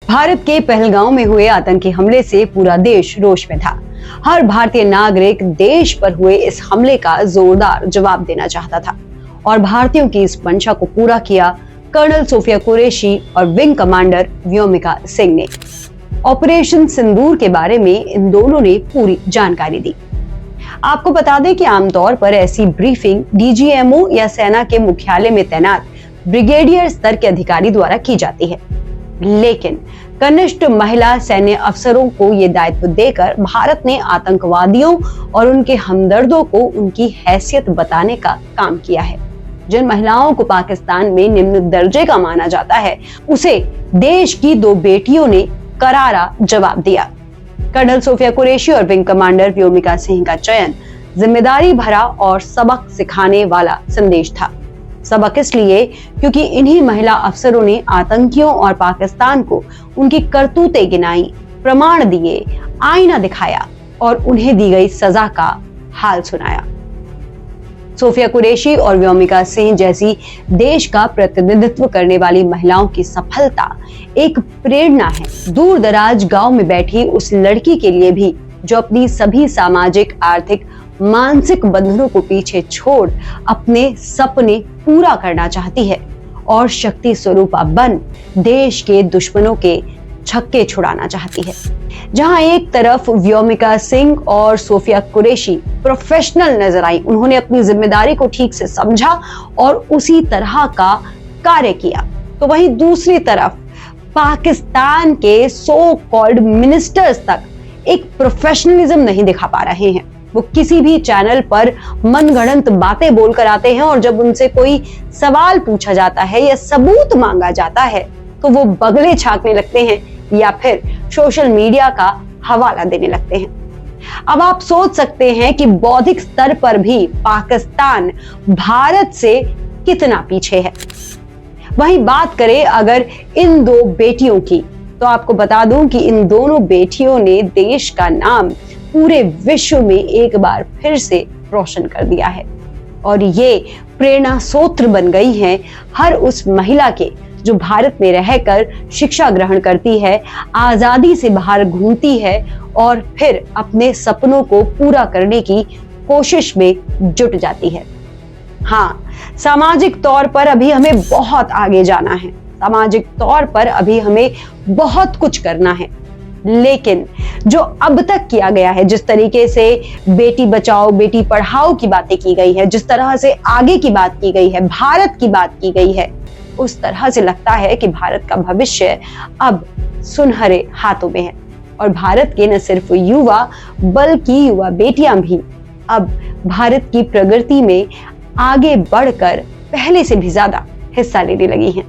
भारत के पहलगांव में हुए आतंकी हमले से पूरा देश रोष में था। हर भारतीय नागरिक देश पर हुए इस हमले का जोरदार जवाब देना चाहता था और भारतीयों की इस मंशा को पूरा किया कर्नल सोफिया कुरैशी और विंग कमांडर व्योमिका सिंह ने। ऑपरेशन सिंदूर के बारे में इन दोनों ने पूरी जानकारी दी। आपको बता दें कि आमतौर पर ऐसी ब्रीफिंग डीजीएमओ या सेना के मुख्यालय में तैनात ब्रिगेडियर स्तर के अधिकारी द्वारा की जाती है, लेकिन कनिष्ठ महिला सैन्य अफसरों को ये दायित्व देकर भारत ने आतंकवादियों और उनके हमदर्दों को उनकी हैसियत बताने का काम किया है। जिन महिलाओं को पाकिस्तान में निम्न दर्जे का माना जाता है, उसे देश की दो बेटियों ने करारा जवाब दिया। कर्नल सोफिया कुरैशी और विंग कमांडर व्योमिका सिंह का चयन जिम्मेदारी भरा और सबक सिखाने वाला संदेश था। सबक इसलिए क्योंकि इन्हीं महिला अफसरों ने आतंकियों और पाकिस्तान को उनकी करतूतें गिनाई, प्रमाण दिए, आईना दिखाया और उन्हें दी गई सजा का हाल सुनाया। सोफिया कुरैशी और व्योमिका सिंह जैसी देश का प्रतिनिधित्व करने वाली महिलाओं की सफलता एक प्रेरणा है दूर दराज गांव में बैठी उस लड़की के लिए भी, जो अपनी सभी सामाजिक, आर्थिक, मानसिक बंधनों को पीछे छोड़ अपने सपने पूरा करना चाहती है और शक्ति स्वरूपा बन देश के दुश्मनों के छक्के छुड़ाना चाहती है। जहां एक तरफ व्योमिका सिंह और सोफिया कुरैशी प्रोफेशनल नजर आई, उन्होंने अपनी जिम्मेदारी को ठीक से समझा और उसी तरह का कार्य किया, तो वहीं दूसरी तरफ पाकिस्तान के सो कॉल्ड मिनिस्टर्स तक एक प्रोफेशनलिज्म नहीं दिखा पा रहे हैं। वो किसी भी चैनल पर मनगढ़ंत बातें बोलकर आते हैं और जब उनसे कोई सवाल पूछा जाता है या सबूत मांगा जाता है तो वो बगले छांकने लगते हैं या फिर सोशल मीडिया का हवाला देने लगते हैं। अब आप सोच सकते हैं कि बौद्धिक स्तर पर भी पाकिस्तान भारत से कितना पीछे है। वहीं बात करें अगर इन दो बेटियों की, तो आपको बता दूं कि इन दोनों बेटियों ने देश का नाम पूरे विश्व में एक बार फिर से रोशन कर दिया है और ये प्रेरणा सूत्र बन गई हैं हर उस महिला के जो भारत में रहकर शिक्षा ग्रहण करती है, आजादी से बाहर घूमती है और फिर अपने सपनों को पूरा करने की कोशिश में जुट जाती है। हाँ, सामाजिक तौर पर अभी हमें बहुत आगे जाना है, सामाजिक तौर पर अभी हमें बहुत कुछ करना है, लेकिन जो अब तक किया गया है, जिस तरीके से बेटी बचाओ बेटी पढ़ाओ की बातें की गई है, जिस तरह से आगे की बात की गई है, भारत की बात की गई है, उस तरह से लगता है कि भारत का भविष्य अब सुनहरे हाथों में है और भारत के न सिर्फ युवा बल्कि युवा बेटियां भी अब भारत की प्रगति में आगे बढ़कर पहले से भी ज्यादा हिस्सा लेने लगी हैं।